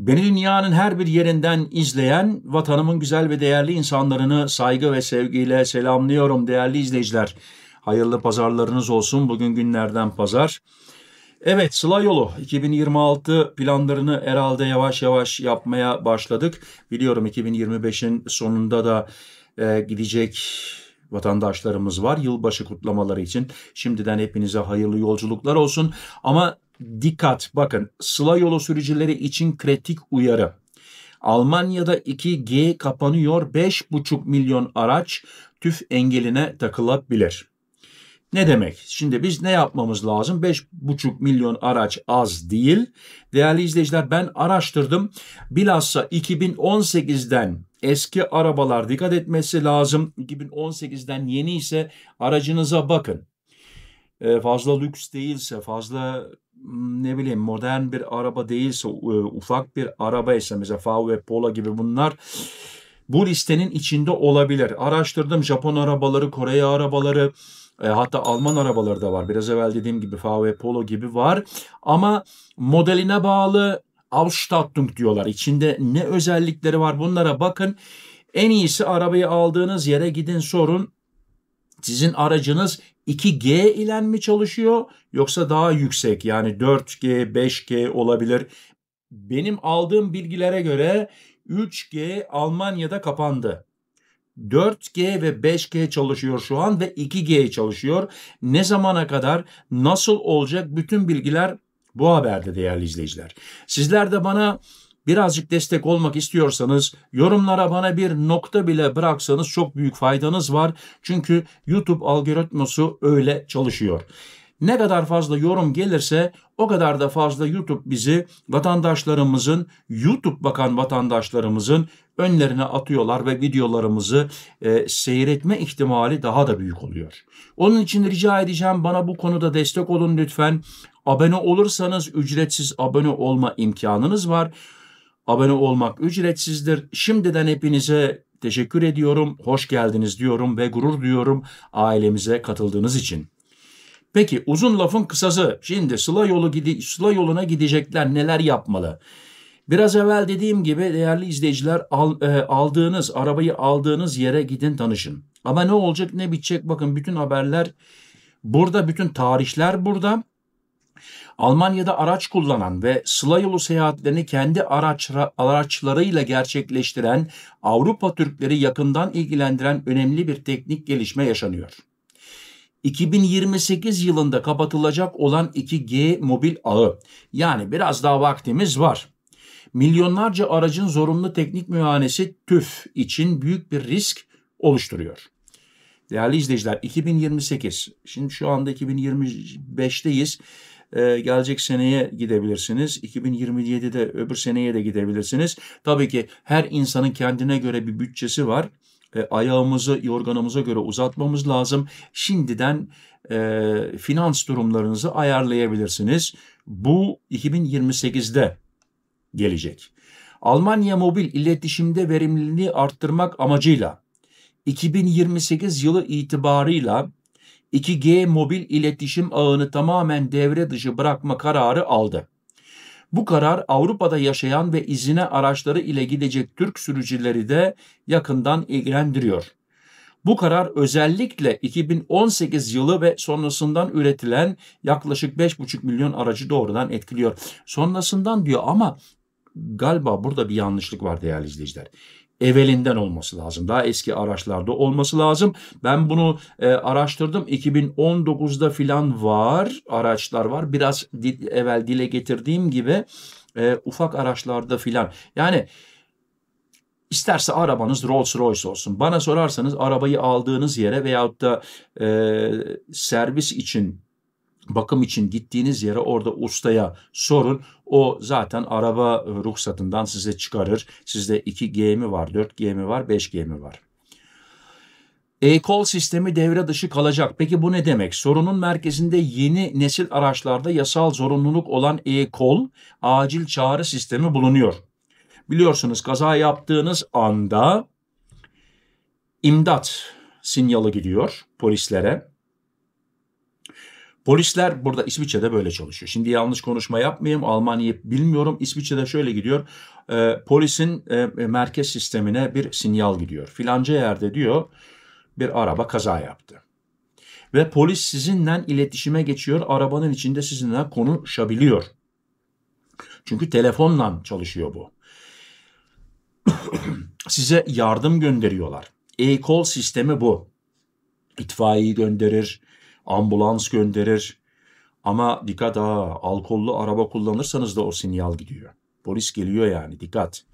Beni dünyanın her bir yerinden izleyen vatanımın güzel ve değerli insanlarını saygı ve sevgiyle selamlıyorum değerli izleyiciler. Hayırlı pazarlarınız olsun. Bugün günlerden pazar. Evet, Sıla Yolu 2026 planlarını herhalde yavaş yavaş yapmaya başladık. Biliyorum 2025'in sonunda da gidecek vatandaşlarımız var yılbaşı kutlamaları için. Şimdiden hepinize hayırlı yolculuklar olsun. Ama dikkat, bakın, Sıla Yolu sürücüleri için kritik uyarı. Almanya'da 2G kapanıyor, 5,5 milyon araç TÜV engeline takılabilir. Ne demek? Şimdi biz ne yapmamız lazım? 5,5 milyon araç az değil. Değerli izleyiciler, ben araştırdım. Bilhassa 2018'den eski arabalar dikkat etmesi lazım. 2018'den yeni ise aracınıza bakın. Fazla lüks değilse, fazla modern bir araba değilse, ufak bir araba ise mesela VW Polo gibi bunlar bu listenin içinde olabilir. Araştırdım, Japon arabaları, Kore arabaları, hatta Alman arabaları da var. Biraz evvel dediğim gibi VW Polo gibi var. Ama modeline bağlı Ausstattung diyorlar. İçinde ne özellikleri var bunlara bakın. En iyisi arabayı aldığınız yere gidin sorun. Sizin aracınız 2G ile mi çalışıyor yoksa daha yüksek, yani 4G, 5G olabilir. Benim aldığım bilgilere göre 3G Almanya'da kapandı. 4G ve 5G çalışıyor şu an ve 2G çalışıyor. Ne zamana kadar, nasıl olacak, bütün bilgiler bu haberde değerli izleyiciler. Sizler de bana birazcık destek olmak istiyorsanız yorumlara bana bir nokta bile bıraksanız çok büyük faydanız var. Çünkü YouTube algoritması öyle çalışıyor. Ne kadar fazla yorum gelirse o kadar da fazla YouTube bizi vatandaşlarımızın, YouTube bakan vatandaşlarımızın önlerine atıyorlar ve videolarımızı seyretme ihtimali daha da büyük oluyor. Onun için rica edeceğim, bana bu konuda destek olun lütfen. Abone olursanız ücretsiz abone olma imkanınız var. Abone olmak ücretsizdir. Şimdiden hepinize teşekkür ediyorum, hoş geldiniz diyorum ve gurur duyuyorum ailemize katıldığınız için. Peki, uzun lafın kısası. Şimdi Sıla yoluna gidecekler neler yapmalı? Biraz evvel dediğim gibi değerli izleyiciler, arabayı aldığınız yere gidin, tanışın. Ama ne olacak ne bitecek, bakın, bütün haberler burada, bütün tarihler burada. Almanya'da araç kullanan ve Sıla Yolu seyahatlerini kendi araçlarıyla gerçekleştiren Avrupa Türkleri yakından ilgilendiren önemli bir teknik gelişme yaşanıyor. 2028 yılında kapatılacak olan 2G mobil ağı, yani biraz daha vaktimiz var. Milyonlarca aracın zorunlu teknik muayenesi TÜV için büyük bir risk oluşturuyor. Değerli izleyiciler, 2028, şimdi şu anda 2025'teyiz. Gelecek seneye gidebilirsiniz. 2027'de öbür seneye de gidebilirsiniz. Tabii ki her insanın kendine göre bir bütçesi var. Ayağımızı yorganımıza göre uzatmamız lazım. Şimdiden finans durumlarınızı ayarlayabilirsiniz. Bu 2028'de gelecek. Almanya mobil iletişimde verimliliği arttırmak amacıyla 2028 yılı itibarıyla 2G mobil iletişim ağını tamamen devre dışı bırakma kararı aldı. Bu karar Avrupa'da yaşayan ve izine araçları ile gidecek Türk sürücüleri de yakından ilgilendiriyor. Bu karar özellikle 2018 yılı ve sonrasından üretilen yaklaşık 5,5 milyon aracı doğrudan etkiliyor. Sonrasından diyor ama galiba burada bir yanlışlık var değerli izleyiciler. Evvelinden olması lazım. Daha eski araçlarda olması lazım. Ben bunu araştırdım. 2019'da filan var, araçlar var. Biraz evvel dile getirdiğim gibi ufak araçlarda filan. Yani isterse arabanız Rolls Royce olsun. Bana sorarsanız arabayı aldığınız yere veyahut da servis için, bakım için gittiğiniz yere, orada ustaya sorun. O zaten araba ruhsatından size çıkarır. Sizde 2G mi var, 4G mi var, 5G mi var? E-call sistemi devre dışı kalacak. Peki bu ne demek? Sorunun merkezinde yeni nesil araçlarda yasal zorunluluk olan e-call, acil çağrı sistemi bulunuyor. Biliyorsunuz, kaza yaptığınız anda imdat sinyali gidiyor polislere. Polisler burada İsviçre'de böyle çalışıyor. Şimdi yanlış konuşma yapmayayım. Almanya'yı bilmiyorum. İsviçre'de şöyle gidiyor. Polisin merkez sistemine bir sinyal gidiyor. Filanca yerde diyor bir araba kaza yaptı. Ve polis sizinle iletişime geçiyor. Arabanın içinde sizinle konuşabiliyor. Çünkü telefonla çalışıyor bu. Size yardım gönderiyorlar. E-call sistemi bu. İtfaiye gönderir, ambulans gönderir. Ama dikkat ha, alkollü araba kullanırsanız da o sinyal gidiyor. Polis geliyor yani, dikkat.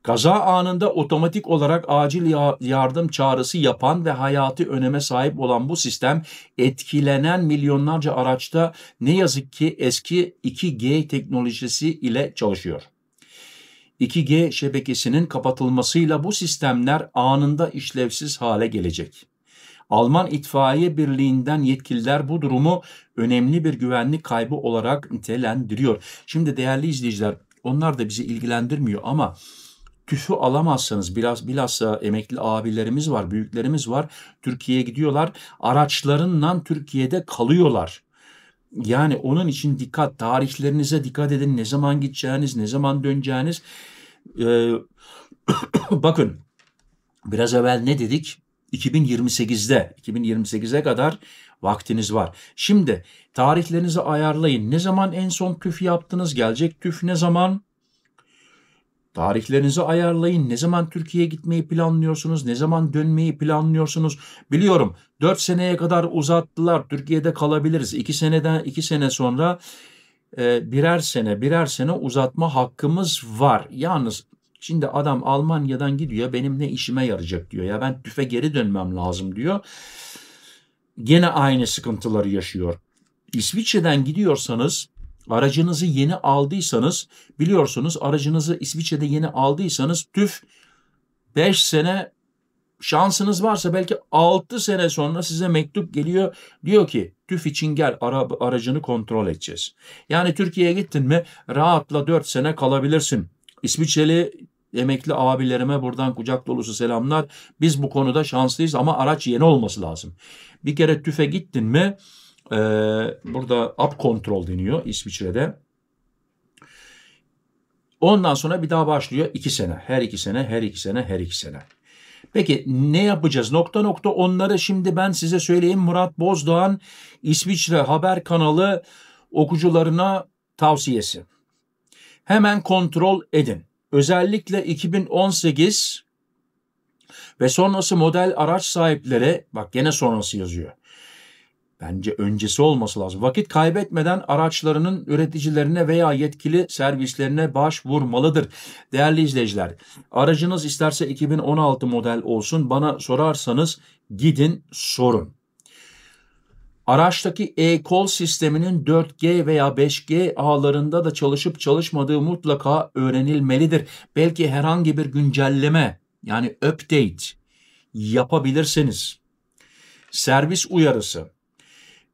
Kaza anında otomatik olarak acil yardım çağrısı yapan ve hayati öneme sahip olan bu sistem etkilenen milyonlarca araçta ne yazık ki eski 2G teknolojisi ile çalışıyor. 2G şebekesinin kapatılmasıyla bu sistemler anında işlevsiz hale gelecek. Alman İtfaiye Birliği'nden yetkililer bu durumu önemli bir güvenlik kaybı olarak nitelendiriyor. Şimdi değerli izleyiciler, onlar da bizi ilgilendirmiyor ama tüfü alamazsanız, bilhassa emekli abilerimiz var, büyüklerimiz var. Türkiye'ye gidiyorlar, araçlarından Türkiye'de kalıyorlar. Yani onun için dikkat, tarihlerinize dikkat edin. Ne zaman gideceğiniz, ne zaman döneceğiniz. Bakın, biraz evvel ne dedik? 2028'e kadar vaktiniz var. Şimdi tarihlerinizi ayarlayın. Ne zaman en son tüf yaptınız? Gelecek tüf ne zaman? Tarihlerinizi ayarlayın. Ne zaman Türkiye'ye gitmeyi planlıyorsunuz? Ne zaman dönmeyi planlıyorsunuz? Biliyorum 4 seneye kadar uzattılar. Türkiye'de kalabiliriz. 2 sene sonra birer sene uzatma hakkımız var. Yalnız şimdi adam Almanya'dan gidiyor, benim ne işime yarayacak diyor. Ya ben tüfe geri dönmem lazım diyor. Gene aynı sıkıntıları yaşıyor. İsviçre'den gidiyorsanız, aracınızı yeni aldıysanız, biliyorsunuz aracınızı İsviçre'de yeni aldıysanız TÜV 5 sene, şansınız varsa belki 6 sene sonra size mektup geliyor. Diyor ki TÜV için gel, aracını kontrol edeceğiz. Yani Türkiye'ye gittin mi rahatla 4 sene kalabilirsin. İsviçreli emekli abilerime buradan kucak dolusu selamlar. Biz bu konuda şanslıyız ama araç yeni olması lazım. Bir kere TÜV'e gittin mi burada up kontrol deniyor İsviçre'de. Ondan sonra bir daha başlıyor 2 sene. Her 2 sene, her 2 sene, her 2 sene. Peki ne yapacağız? Nokta nokta onları şimdi ben size söyleyeyim. Murat Bozdoğan İsviçre Haber kanalı okucularına tavsiyesi. Hemen kontrol edin. Özellikle 2018 ve sonrası model araç sahipleri, bak gene sonrası yazıyor. Bence öncesi olması lazım. Vakit kaybetmeden araçlarının üreticilerine veya yetkili servislerine başvurmalıdır. Değerli izleyiciler, aracınız isterse 2016 model olsun, bana sorarsanız gidin sorun. Araçtaki e-call sisteminin 4G veya 5G ağlarında da çalışıp çalışmadığı mutlaka öğrenilmelidir. Belki herhangi bir güncelleme, yani update yapabilirsiniz. Servis uyarısı.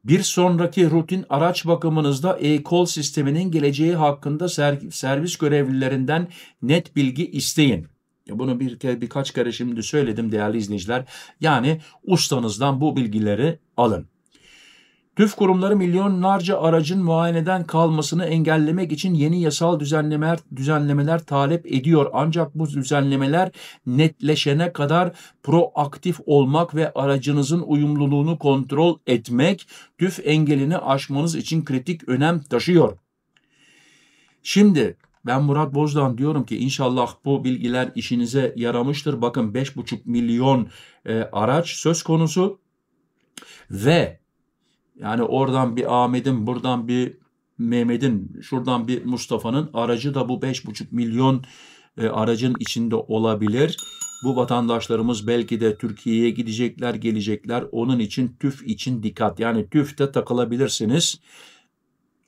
Bir sonraki rutin araç bakımınızda e-call sisteminin geleceği hakkında servis görevlilerinden net bilgi isteyin. Bunu birkaç kere şimdi söyledim değerli izleyiciler. Yani ustanızdan bu bilgileri alın. TÜV kurumları milyonlarca aracın muayeneden kalmasını engellemek için yeni yasal düzenlemeler talep ediyor. Ancak bu düzenlemeler netleşene kadar proaktif olmak ve aracınızın uyumluluğunu kontrol etmek TÜV engelini aşmanız için kritik önem taşıyor. Şimdi ben Murat Bozdoğan diyorum ki inşallah bu bilgiler işinize yaramıştır. Bakın 5,5 milyon araç söz konusu ve yani oradan bir Ahmet'in, buradan bir Mehmet'in, şuradan bir Mustafa'nın aracı da bu 5,5 milyon aracın içinde olabilir. Bu vatandaşlarımız belki de Türkiye'ye gidecekler, gelecekler. Onun için TÜV için dikkat. Yani TÜV'de takılabilirsiniz.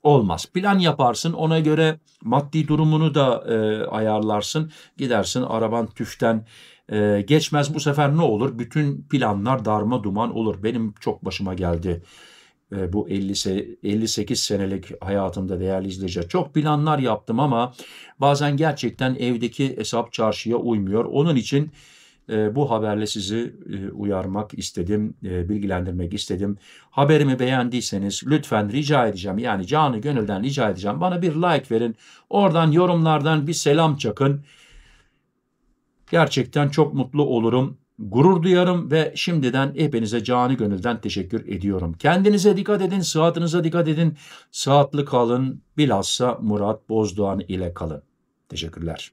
Olmaz. Plan yaparsın, ona göre maddi durumunu da ayarlarsın. Gidersin araban TÜV'den geçmez. Bu sefer ne olur? Bütün planlar darma duman olur. Benim çok başıma geldi. Bu 58 senelik hayatımda değerli izleyiciler. Çok planlar yaptım ama bazen gerçekten evdeki hesap çarşıya uymuyor. Onun için Bu haberle sizi uyarmak istedim, bilgilendirmek istedim. Haberimi beğendiyseniz lütfen rica edeceğim, yani canı gönülden rica edeceğim. Bana bir like verin, oradan yorumlardan bir selam çakın. Gerçekten çok mutlu olurum, gurur duyarım ve şimdiden hepinize canı gönülden teşekkür ediyorum. Kendinize dikkat edin, sıhhatinize dikkat edin, sıhhatli kalın, bilhassa Murat Bozdoğan ile kalın. Teşekkürler.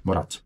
Murat.